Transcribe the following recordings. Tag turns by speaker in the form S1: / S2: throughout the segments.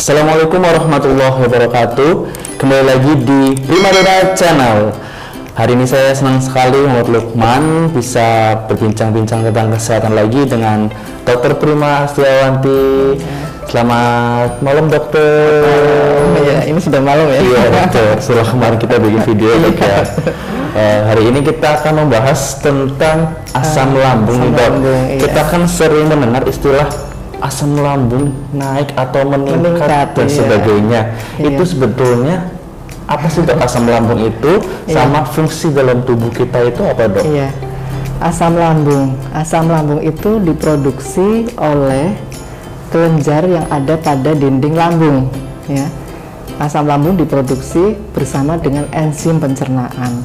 S1: Assalamualaikum warahmatullahi wabarakatuh. Kembali lagi di Primadona Channel. Hari ini saya senang sekali Muhammad Lukman bisa berbincang-bincang tentang kesehatan lagi dengan Dr. Prima Astiawanti. Selamat malam dokter.
S2: Ya, ini sudah malam ya.
S1: Iya dokter. Setelah kemarin kita bikin video dok ya. Hari ini kita akan membahas tentang asam lambung nih dok.
S2: Iya.
S1: Kita kan sering mendengar istilah asam lambung naik atau meningkat dan sebagainya.
S2: Iya.
S1: Itu sebetulnya apa sih dok asam lambung itu? Sama fungsi dalam tubuh kita itu apa dok?
S2: Iya. Asam lambung itu diproduksi oleh kelenjar yang ada pada dinding lambung ya. Asam lambung diproduksi bersama dengan enzim pencernaan.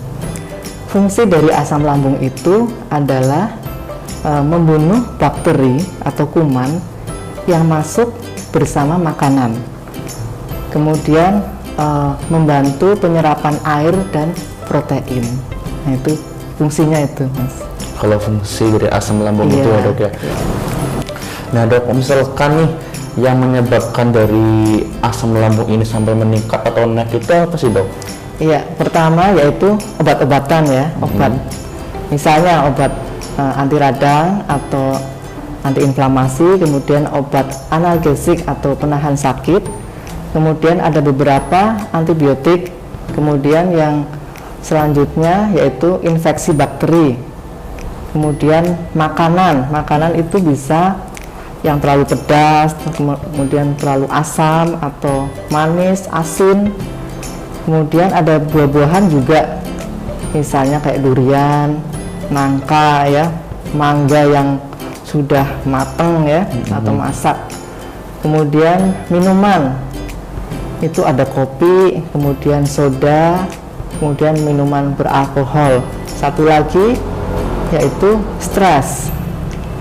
S2: Fungsi dari asam lambung itu adalah membunuh bakteri atau kuman yang masuk bersama makanan, kemudian membantu penyerapan air dan protein. Nah itu fungsinya itu mas.
S1: Kalau fungsi dari asam lambung itu ya dok ya. Nah dok, misalkan nih yang menyebabkan dari asam lambung ini sampai meningkat atau naik itu apa sih dok?
S2: Iya, pertama yaitu obat-obatan ya, obat. Misalnya obat anti radang atau antiinflamasi, kemudian obat analgesik atau penahan sakit, kemudian ada beberapa antibiotik, kemudian yang selanjutnya yaitu infeksi bakteri, kemudian makanan itu bisa yang terlalu pedas, kemudian terlalu asam atau manis, asin, kemudian ada buah-buahan juga, misalnya kayak durian, nangka ya, mangga yang sudah matang ya atau masak. Kemudian minuman itu ada kopi, kemudian soda, kemudian minuman beralkohol. Satu lagi yaitu stres,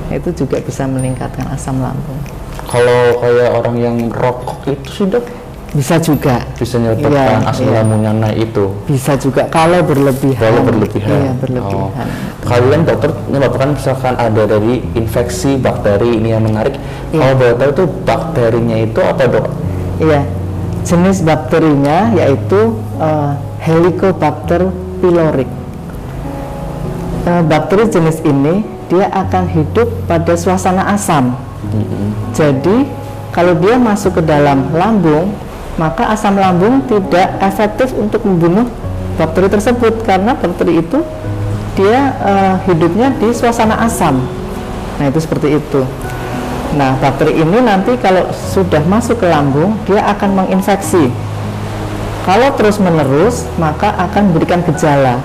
S2: itu juga bisa meningkatkan asam lambung.
S1: Kalau kayak orang yang rokok itu sih dok?
S2: Bisa juga.
S1: Bisa menyebabkan asam lambungnya naik itu? Bisa
S2: juga kalau berlebihan.
S1: Kalau berlebihan?
S2: Iya, berlebihan.
S1: Kalian dokter menyebabkan misalkan ada dari infeksi bakteri ini yang menarik. Kalau boleh tahu itu bakterinya itu apa dok?
S2: Iya, jenis bakterinya yaitu Helicobacter pylori. Bakteri jenis ini dia akan hidup pada suasana asam. Jadi kalau dia masuk ke dalam lambung, maka asam lambung tidak efektif untuk membunuh bakteri tersebut karena bakteri itu dia hidupnya di suasana asam. Nah itu seperti itu. Nah bakteri ini nanti kalau sudah masuk ke lambung dia akan menginfeksi. Kalau terus menerus maka akan memberikan gejala.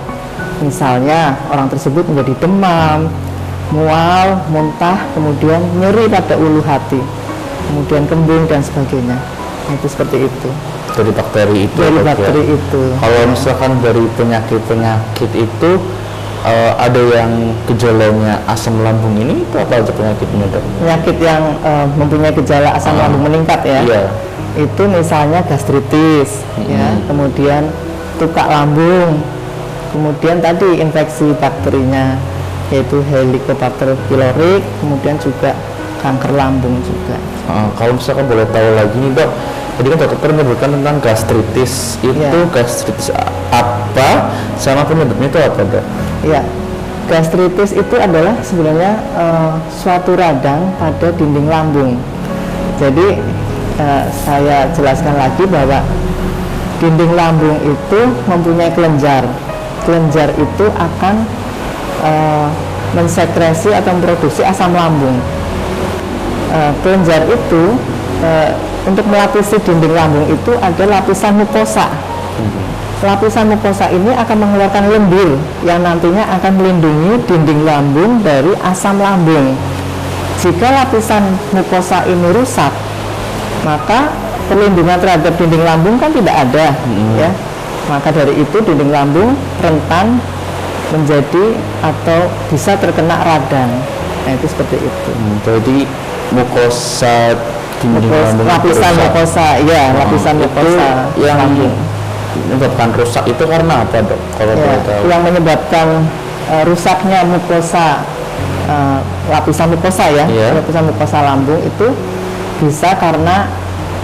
S2: Misalnya orang tersebut menjadi demam, mual, muntah, kemudian nyeri pada ulu hati, kemudian kembung dan sebagainya. Itu seperti itu.
S1: Dari bakteri itu.
S2: Dari bakteri itu.
S1: Kalau misalkan dari penyakit itu ada yang gejalanya asam lambung ini itu apa aja penyakitnya dok? Penyakit
S2: yang mempunyai gejala asam lambung meningkat ya.
S1: Iya.
S2: Itu misalnya gastritis, ya, kemudian tukak lambung, kemudian tadi infeksi bakterinya yaitu Helicobacter pylori, kemudian juga kanker lambung juga.
S1: Kalau misalkan boleh tahu lagi nih dok, tadi kan dokter menyebutkan tentang gastritis. Itu gastritis apa? Sama penyebabnya itu apa dok?
S2: Iya, gastritis itu adalah sebenarnya suatu radang pada dinding lambung. Jadi saya jelaskan lagi bahwa dinding lambung itu mempunyai kelenjar. Kelenjar itu akan mensekresi atau memproduksi asam lambung. Kelenjar itu untuk melapisi dinding lambung itu ada lapisan mukosa. Lapisan mukosa ini akan mengeluarkan lendir yang nantinya akan melindungi dinding lambung dari asam lambung. Jika lapisan mukosa ini rusak, maka perlindungan terhadap dinding lambung kan tidak ada, ya. Maka dari itu dinding lambung rentan menjadi atau bisa terkena radang. Nah itu seperti itu.
S1: Jadi mukosa dinding lambung
S2: lapisan mukosa, ya lapisan mukosa
S1: yang menyebabkan rusak itu karena apa dok? Kalau boleh tahu.
S2: Yang menyebabkan rusaknya mukosa lapisan mukosa ya, lapisan mukosa lambung itu bisa karena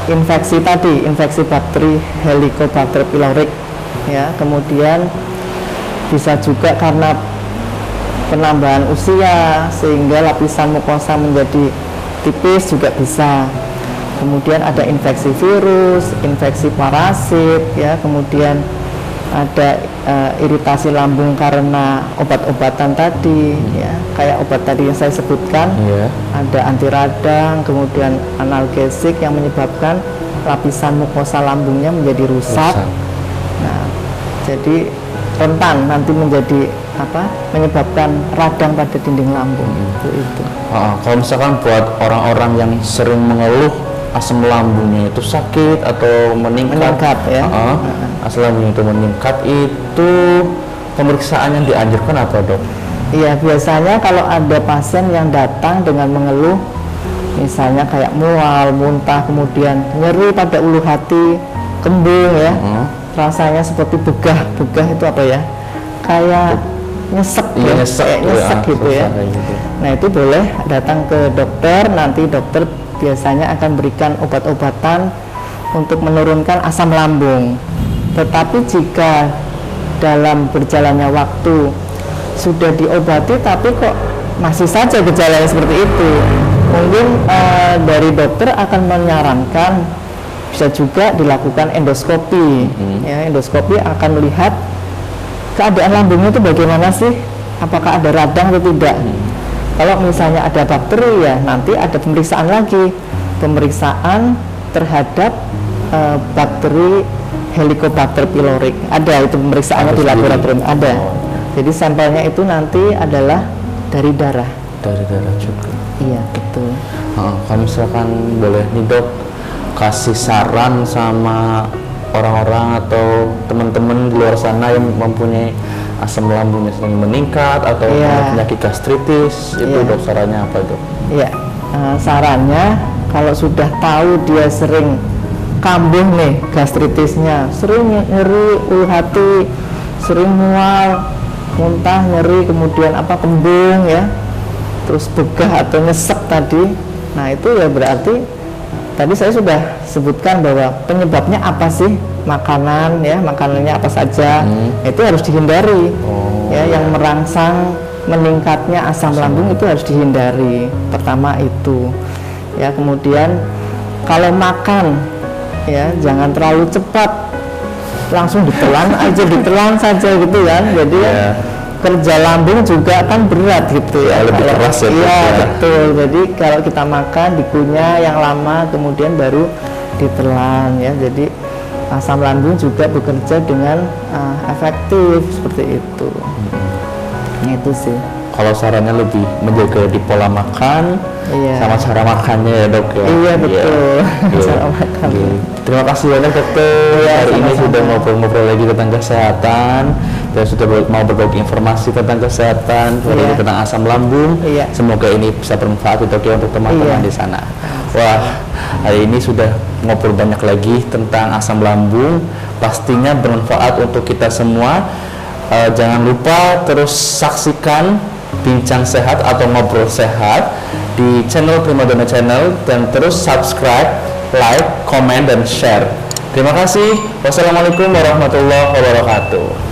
S2: infeksi tadi, infeksi bakteri Helicobacter pylori, ya. Kemudian bisa juga karena penambahan usia sehingga lapisan mukosa menjadi tipis juga bisa. Kemudian ada infeksi virus, infeksi parasit, ya. Kemudian ada iritasi lambung karena obat-obatan tadi, ya, kayak obat tadi yang saya sebutkan. Ada anti radang, kemudian analgesik yang menyebabkan lapisan mukosa lambungnya menjadi rusak. Nah, jadi rentan nanti menjadi menyebabkan radang pada dinding lambung. Itu.
S1: Kalau misalkan buat orang-orang yang sering mengeluh asam lambungnya itu sakit atau meningkat ya. Asam lambungnya itu meningkat, itu pemeriksaan yang dianjurkan apa, Dok?
S2: Iya, biasanya kalau ada pasien yang datang dengan mengeluh misalnya kayak mual, muntah, kemudian nyeri pada ulu hati, kembung ya, rasanya seperti begah itu apa ya, kayak nyesek, nyesek gitu ya. Nah, itu boleh datang ke dokter, nanti dokter biasanya akan berikan obat-obatan untuk menurunkan asam lambung. Tetapi jika dalam berjalannya waktu sudah diobati tapi kok masih saja gejalanya seperti itu, mungkin dari dokter akan menyarankan bisa juga dilakukan endoskopi. Ya, endoskopi akan melihat keadaan lambungnya itu bagaimana sih, apakah ada radang atau tidak. Kalau misalnya ada bakteri, ya nanti ada pemeriksaan lagi, pemeriksaan terhadap bakteri Helicobacter pylori. Ada itu pemeriksaannya di laboratorium, ada. Jadi sampelnya itu nanti adalah dari darah.
S1: Dari darah juga.
S2: Iya, betul.
S1: Kalau misalkan boleh nih, Dok, kasih saran sama orang-orang atau teman-teman di luar sana yang mempunyai asam lambungnya sedang meningkat atau penyakit gastritis, itu Dok, sarannya apa, Dok?
S2: Iya, sarannya kalau sudah tahu dia sering kambuh nih gastritisnya, sering nyeri ulu hati, sering mual, muntah, nyeri, kemudian kembung ya, terus begah atau nyesek tadi. Nah, itu ya berarti tadi saya sudah sebutkan bahwa penyebabnya apa sih, makanan ya, makanannya apa saja, itu harus dihindari. Ya, yang merangsang meningkatnya asam lambung itu harus dihindari. Pertama itu. Ya, kemudian kalau makan ya jangan terlalu cepat, langsung ditelan aja, ditelan saja gitu kan. Jadi kerja lambung juga kan berat gitu ya,
S1: lebih keras ya.
S2: Iya, betul. Jadi kalau kita makan dikunyah yang lama kemudian baru ditelan ya. Jadi asam lambung juga bekerja dengan efektif seperti itu. Itu sih.
S1: Kalau sarannya lebih menjaga di pola makan sama cara makannya ya, Dok ya.
S2: Iya, betul. Cara makan.
S1: Terima kasih banyak, Dokter. Hari ini sudah ngobrol-ngobrol lagi tentang kesehatan dan sudah mau berbagi informasi tentang kesehatan, tentang asam lambung. Semoga ini bisa bermanfaat, Dok, ya, untuk teman-teman di sana. Wah, hari ini sudah ngobrol banyak lagi tentang asam lambung. Pastinya bermanfaat untuk kita semua. Jangan lupa terus saksikan Bincang Sehat atau Ngobrol Sehat di channel Primadona Channel dan terus subscribe, like, komen, dan share. Terima kasih. Wassalamualaikum warahmatullahi wabarakatuh.